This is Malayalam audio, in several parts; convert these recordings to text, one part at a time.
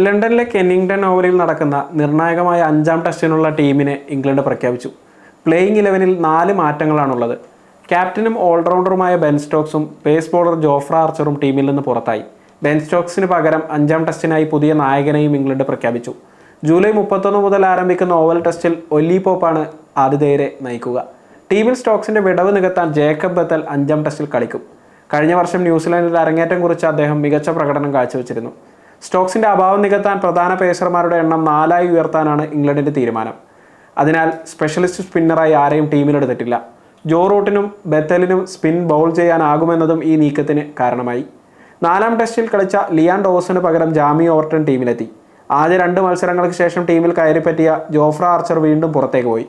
ലണ്ടനിലെ കെന്നിംഗ്ടൺ ഓവലിൽ നടക്കുന്ന നിർണായകമായ 5ാം ടെസ്റ്റിനുള്ള ടീമിനെ ഇംഗ്ലണ്ട് പ്രഖ്യാപിച്ചു. പ്ലേയിങ് 11-ൽ 4 മാറ്റങ്ങളാണുള്ളത്. ക്യാപ്റ്റനും ഓൾറൗണ്ടറുമായ ബെൻ സ്റ്റോക്സും പേസ് ബോളർ ജോഫ്ര ആർച്ചറും ടീമിൽ നിന്ന് പുറത്തായി. ബെൻ സ്റ്റോക്സിന് പകരം 5ാം ടെസ്റ്റിനായി പുതിയ നായകനെയും ഇംഗ്ലണ്ട് പ്രഖ്യാപിച്ചു. ജൂലൈ 31 മുതൽ ആരംഭിക്കുന്ന ഓവൽ ടെസ്റ്റിൽ ഒല്ലി പോപ്പാണ് ആതിഥേയരെ നയിക്കുക. ടീമിൽ സ്റ്റോക്സിന്റെ വിടവ് നികത്താൻ ജേക്കബ് ബത്തൽ 5ാം ടെസ്റ്റിൽ കളിക്കും. കഴിഞ്ഞ വർഷം ന്യൂസിലാൻഡിൽ അരങ്ങേറ്റം കുറിച്ച അദ്ദേഹം മികച്ച പ്രകടനം കാഴ്ചവെച്ചിരുന്നു. സ്റ്റോക്സിന്റെ അഭാവം നികത്താൻ പ്രധാന പേസർമാരുടെ എണ്ണം 4 ഉയർത്താനാണ് ഇംഗ്ലണ്ടിന്റെ തീരുമാനം. അതിനാൽ സ്പെഷ്യലിസ്റ്റ് സ്പിന്നറായി ആരെയും ടീമിലെടുത്തിട്ടില്ല. ജോ റൂട്ടിനും ബെത്തലിനും സ്പിൻ ബൗൾ ചെയ്യാനാകുമെന്നതും ഈ നീക്കത്തിന് കാരണമായി. 4ാം ടെസ്റ്റിൽ കളിച്ച ലിയാൻ ഡോസിന് പകരം ജാമി ഓവർട്ടൺ ടീമിലെത്തി. ആദ്യ 2 മത്സരങ്ങൾക്ക് ശേഷം ടീമിൽ കയറിപ്പറ്റിയ ജോഫ്ര ആർച്ചർ വീണ്ടും പുറത്തേക്ക് പോയി.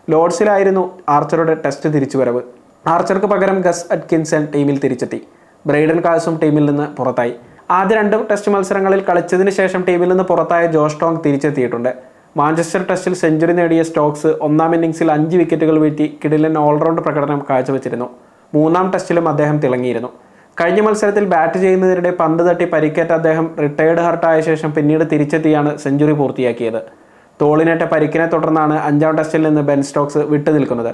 ലോർഡ്സിലായിരുന്നു ആർച്ചറുടെ ടെസ്റ്റ് തിരിച്ചുവരവ്. ആർച്ചർക്ക് പകരം ഗസ് അറ്റ്കിൻസൺ ടീമിൽ തിരിച്ചെത്തി. ബ്രെയ്ഡൻ കാൾസും ടീമിൽ നിന്ന് പുറത്തായി. ആദ്യ 2 ടെസ്റ്റ് മത്സരങ്ങളിൽ കളിച്ചതിന് ശേഷം ടീമിൽ നിന്ന് പുറത്തായ ജോഷ് ടോങ് തിരിച്ചെത്തിയിട്ടുണ്ട്. മാഞ്ചസ്റ്റർ ടെസ്റ്റിൽ സെഞ്ചുറി നേടിയ സ്റ്റോക്സ് 1ാം ഇന്നിംഗ്സിൽ 5 വിക്കറ്റുകൾ വീഴ്ത്തി കിടിലൻ ഓൾറൗണ്ട് പ്രകടനം കാഴ്ചവെച്ചിരുന്നു. 3ാം ടെസ്റ്റിലും അദ്ദേഹം തിളങ്ങിയിരുന്നു. കഴിഞ്ഞ മത്സരത്തിൽ ബാറ്റ് ചെയ്യുന്നതിനിടെ പന്ത് തട്ടി പരിക്കേറ്റ അദ്ദേഹം റിട്ടയേർഡ് ഹർട്ടായ ശേഷം പിന്നീട് തിരിച്ചെത്തിയാണ് സെഞ്ചുറി പൂർത്തിയാക്കിയത്. തോളിനേറ്റ പരിക്കിനെ തുടർന്നാണ് 5ാം ടെസ്റ്റിൽ നിന്ന് ബെൻ സ്റ്റോക്സ് വിട്ടുനിൽക്കുന്നത്.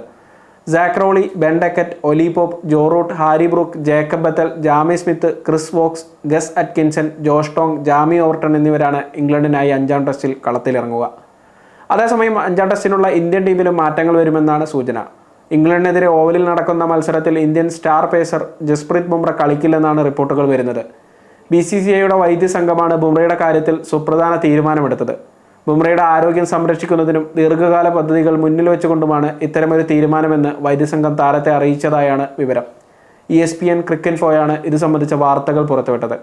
Zak Crawley, Ben Duckett, Ollie Pope, Joe Root, Harry Brook, Jacob Bethell, Jamie Smith, Chris Woakes, Gus Atkinson, Josh Tongue, Jamie Overton എന്നിവരാണ് ഇംഗ്ലണ്ടിനായി 5ാം ടെസ്റ്റിൽ കളത്തിലിറങ്ങുക. അതേസമയം 5ാം ടെസ്റ്റിനുള്ള ഇന്ത്യൻ ടീമിലും മാറ്റങ്ങൾ വരുമെന്നാണ് സൂചന. ഇംഗ്ലണ്ടിനെതിരെ ഓവലിൽ നടക്കുന്ന മത്സരത്തിൽ Indian star pacer Jasprit Bumrah കളിക്കില്ലെന്നാണ് റിപ്പോർട്ടുകൾ വരുന്നത്. BCCIയുടെ വൈദ്യസംഘമാണ് ബുംറയുടെ കാര്യത്തിൽ സുപ്രധാന തീരുമാനമെടുത്തത്. ബുംറയുടെ ആരോഗ്യം സംരക്ഷിക്കുന്നതിനും ദീർഘകാല പദ്ധതികൾ മുന്നിൽ വെച്ചുകൊണ്ടുമാണ് ഇത്തരമൊരു തീരുമാനമെന്ന് വൈദ്യസംഘം താരത്തെ അറിയിച്ചതായാണ് വിവരം. ESPN ക്രിക്കിൻഫോയാണ് ഇത് സംബന്ധിച്ച വാർത്തകൾ പുറത്തുവിട്ടത്.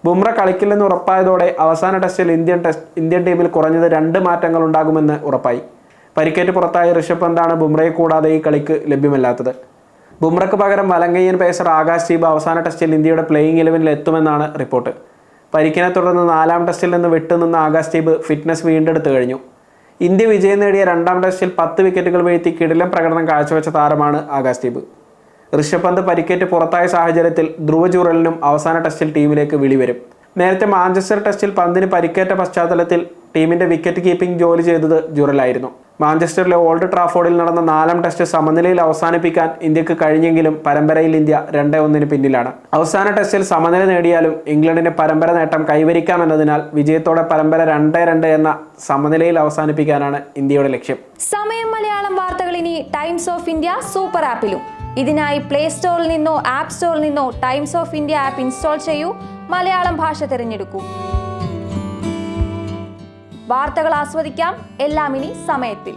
ബുംറ കളിക്കില്ലെന്ന് ഉറപ്പായതോടെ അവസാന ടെസ്റ്റിൽ ഇന്ത്യൻ ടീമിൽ കുറഞ്ഞത് 2 മാറ്റങ്ങൾ ഉണ്ടാകുമെന്ന് ഉറപ്പായി. പരിക്കേറ്റ് പുറത്തായ ഋഷഭ് പന്താണ് ബുംറയെ കൂടാതെ ഈ കളിക്ക് ലഭ്യമല്ലാത്തത്. ബുംറയ്ക്ക് പകരം വലങ്കയ്യൻ പേസർ ആകാശ് ദീപ് അവസാന ടെസ്റ്റിൽ ഇന്ത്യയുടെ പ്ലേയിങ് 11-ൽ എത്തുമെന്നാണ് റിപ്പോർട്ട്. പരിക്കിനെ തുടർന്ന് 4ാം ടെസ്റ്റിൽ നിന്ന് വിട്ടുനിന്ന ആകാശ് ദീപ് ഫിറ്റ്നസ് വീണ്ടെടുത്തു കഴിഞ്ഞു. ഇന്ത്യ വിജയം നേടിയ 2ാം ടെസ്റ്റിൽ 10 വിക്കറ്റുകൾ വീഴ്ത്തി കിടിലൻ പ്രകടനം കാഴ്ചവെച്ച താരമാണ് ആകാശ് ദീപ്. ഋഷഭ് പന്ത് പരിക്കേറ്റ് പുറത്തായ സാഹചര്യത്തിൽ ധ്രുവ ജുറലിനും അവസാന ടെസ്റ്റിൽ ടീമിലേക്ക് വിളി വരും. നേരത്തെ മാഞ്ചസ്റ്റർ ടെസ്റ്റിൽ പന്തിന് പരിക്കേറ്റ പശ്ചാത്തലത്തിൽ ടീമിന്റെ വിക്കറ്റ് കീപ്പിംഗ് ജോലി ചെയ്തത് ജുറലായിരുന്നു. മാഞ്ചസ്റ്ററിലെ ഓൾഡ് ട്രാഫോർഡിൽ നടന്ന 4ാം ടെസ്റ്റ് സമനിലയിൽ അവസാനിപ്പിക്കാൻ ഇന്ത്യക്ക് കഴിഞ്ഞെങ്കിലും പരമ്പരയിൽ ഇന്ത്യ 2-1 പിന്നിലാണ്. അവസാന ടെസ്റ്റിൽ സമനില നേടിയാലും ഇംഗ്ലണ്ടിന് പരമ്പര നേട്ടം കൈവരിക്കാമെന്നതിനാൽ വിജയത്തോടെ പരമ്പര 2-2 എന്ന സമനിലയിൽ അവസാനിപ്പിക്കാനാണ് ഇന്ത്യയുടെ ലക്ഷ്യം. സമയം മലയാളം വാർത്തകൾ ഇനി ടൈംസ് ഓഫ് ഇന്ത്യ സൂപ്പർ ആപ്പിലും. ഇതിനായി പ്ലേ സ്റ്റോറിൽ നിന്നോ ആപ്പ് സ്റ്റോറിൽ നിന്നോ times of India app install ചെയ്യൂ. മലയാളം ഭാഷ തിരഞ്ഞെടുക്കൂ. വാർത്തകൾ ആസ്വദിക്കാം. എല്ലാം ഇനി സമയത്തിൽ.